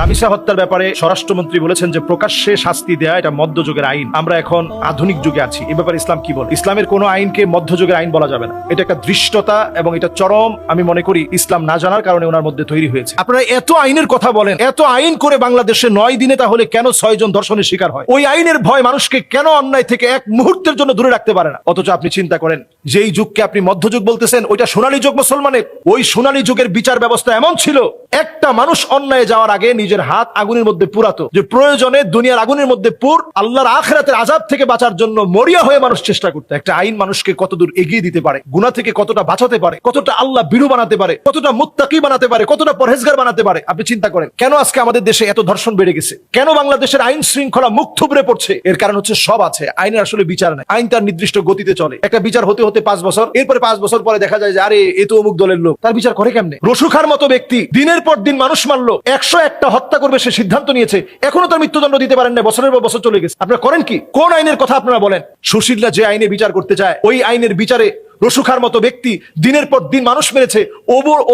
রামিসা হত্যার ব্যাপারে স্বরাষ্ট্রমন্ত্রী বলেছেন যে প্রকাশ্যে শাস্তি দেয়া এটা মধ্যযুগের আইন। আমরা এখন আধুনিক যুগে আছি। এ ব্যাপারে ইসলাম কি বলে? ইসলামের কোনো আইনকে মধ্যযুগের আইন বলা যাবে না। এটা একটা দৃষ্টতা এবং এটা চরম, আমি মনে করি ইসলাম না জানার কারণে ওনার মধ্যে তৈরি হয়েছে। আপনারা এত আইনের কথা বলেন, এত আইন করে বাংলাদেশে 9 দিনে তাহলে কেন 6 জন ধর্ষণের শিকার হয়? ওই আইনের ভয় মানুষকে কেন অন্যায় থেকে এক মুহূর্তের জন্য দূরে রাখতে পারে না? অথচ আপনি চিন্তা করেন, যেই যুগকে আপনি মধ্যযুগ বলতেছেন ওইটা সোনালী যুগ মুসলমানের। ওই সোনালী যুগের বিচার ব্যবস্থা এমন ছিল, একটা মানুষ অন্যায় যাওয়ার আগে নিজের হাত আগুনের মধ্যে পুরাতো, যে প্রয়োজনে দুনিয়ার আগুনের মধ্যে পুর, আল্লাহর আখিরাতের আযাব থেকে বাঁচার জন্য মরিয়া হয়ে মানুষ চেষ্টা করতে। একটা আইন মানুষকে কতদূর এগিয়ে দিতে পারে, গুনাহ থেকে কতটা বাঁচাতে পারে, কতটা আল্লাহ বিরু বানাতে পারে, কতটা মুত্তাকি বানাতে পারে, কতটা পরহেজগার বানাতে পারে। আপনি চিন্তা করেন কেন আজকে আমাদের দেশে এত ধর্ষণ বেড়ে গেছে, কেন বাংলাদেশের আইন শৃঙ্খলা মুখ থুবড়ে পড়ছে? এর কারণ হচ্ছে সব আছে, আইনের আসলে বিচার নাই। আইন তার নির্দিষ্ট গতিতে চলে। একটা বিচার হতে হতে 5 বছর, এরপরে 5 বছর পরে দেখা যায় যে আরে এ তো অমুক দলের লোক, তার বিচার করে কেমনে? রসুখার মতো ব্যক্তি দিনের পর দিন মানুষ মারলো, 101টা হত্যা করবে সে সিদ্ধান্ত নিয়েছে, এখনো তার মৃত্যুদণ্ড দিতে পারেন না, বছরের পর বছর চলে গেছে। আপনারা করেন কি? কোন আইনের কথা আপনারা বলেন? সুশীলরা যে আইনে বিচার করতে চায়, ওই আইনের বিচারে রসুখার মতো ব্যক্তি দিনের পর দিন মানুষ মেরেছে,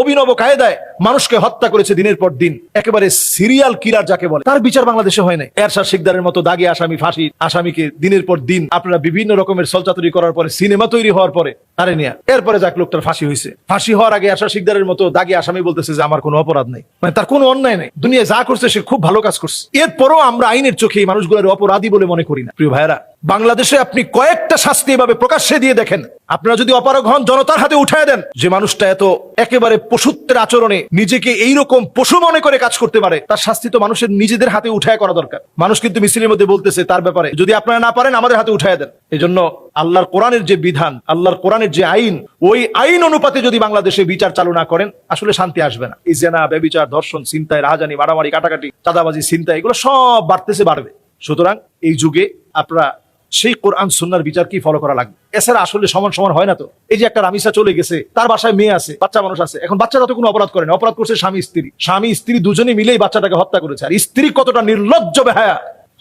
অভিনব কায়দায় মানুষকে হত্যা করেছে দিনের পর দিন, একেবারে সিরিয়াল কিলার যাকে বলে, তার বিচার বাংলাদেশে হয় নাই। এরশাদ শিকদারের মতো দাগী আসামি, ফাঁসি আসামিকে দিনের পর দিন আপনারা বিভিন্ন রকমের চলচাতুরি করার পরে, সিনেমা তৈরি হওয়ার পরে তারে নিয়ে, এরপরে যাক লোকটার ফাঁসি হয়েছে। ফাঁসি হওয়ার আগে এরশাদ শিকদারের মতো দাগী আসামি বলতেছে যে আমার কোনো অপরাধ নেই, মানে তার কোনো অন্যায় নেই, দুনিয়া যা করছে সে খুব ভালো কাজ করছে। এরপরও আমরা আইনের চোখে এই মানুষগুলোর অপরাধী বলে মনে করি না। প্রিয় ভাইয়েরা, বাংলাদেশে আপনি কয়েকটা শাস্তি এভাবে প্রকাশ্যে দিয়ে দেখেন, আপনারা যদি অপারগ হন জনতার হাতে উঠায় দেন, যে মানুষটা এত একেবারে পশুত্বের আচরণে নিজেকে এইরকম পশু মনে করে কাজ করতে পারে, তার শাস্তি তো মানুষের নিজেদের হাতে উঠায় করা দরকার। মানুষ কিন্তু মিছিলের মধ্যে বলতেছে তার ব্যাপারে, যদি আপনারা না পারেন আমাদের হাতে উঠায় দেন। এই জন্য আল্লাহর কোরআনের যে বিধান, আল্লাহর কোরআনের যে আইন, ওই আইন অনুপাতে যদি বাংলাদেশে বিচার চালু না করেন, আসলে শান্তি আসবে না। এই জেনা, ব্যভিচার, ধর্ষণ, ছিনতাই, রাহাজানি, মারামারি, কাটাকাটি, চাঁদাবাজি, ছিনতাই, এগুলো সব বাড়তেছে, বাড়বে। সুতরাং এই যুগে আপনারা সেই কোরআন সুন্নাহর বিচার কি ফলো করা লাগবে। এছাড়া আসলে সমান সমান হয় না তো। এই যে একটা রামিসা চলে গেছে, তার বাসায় মেয়ে আছে, বাচ্চা মানুষ আছে, এখন বাচ্চারা তো কোনো অপরাধ করে না, অপরাধ করছে স্বামী স্ত্রী। স্বামী স্ত্রী দুজনে মিলেই বাচ্চাটাকে হত্যা করেছে। আর স্ত্রী কতটা নির্লজ্জ বেহায়া,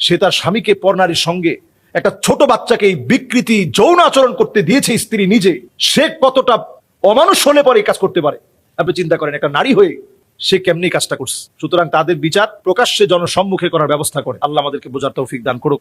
সে তার স্বামীকে পরনারীর সঙ্গে, একটা ছোট বাচ্চাকে এই বিকৃতি যৌন আচরণ করতে দিয়েছে স্ত্রী নিজে, সে কতটা অমানুষ হলে পরে এই কাজ করতে পারে। আপনি চিন্তা করেন একটা নারী হয়ে সে কেমনি কাজটা করছে। সুতরাং তাদের বিচার প্রকাশ্যে জনসম্মুখে করার ব্যবস্থা করে। আল্লাহ আমাদেরকে বোঝার তৌফিক দান করুক।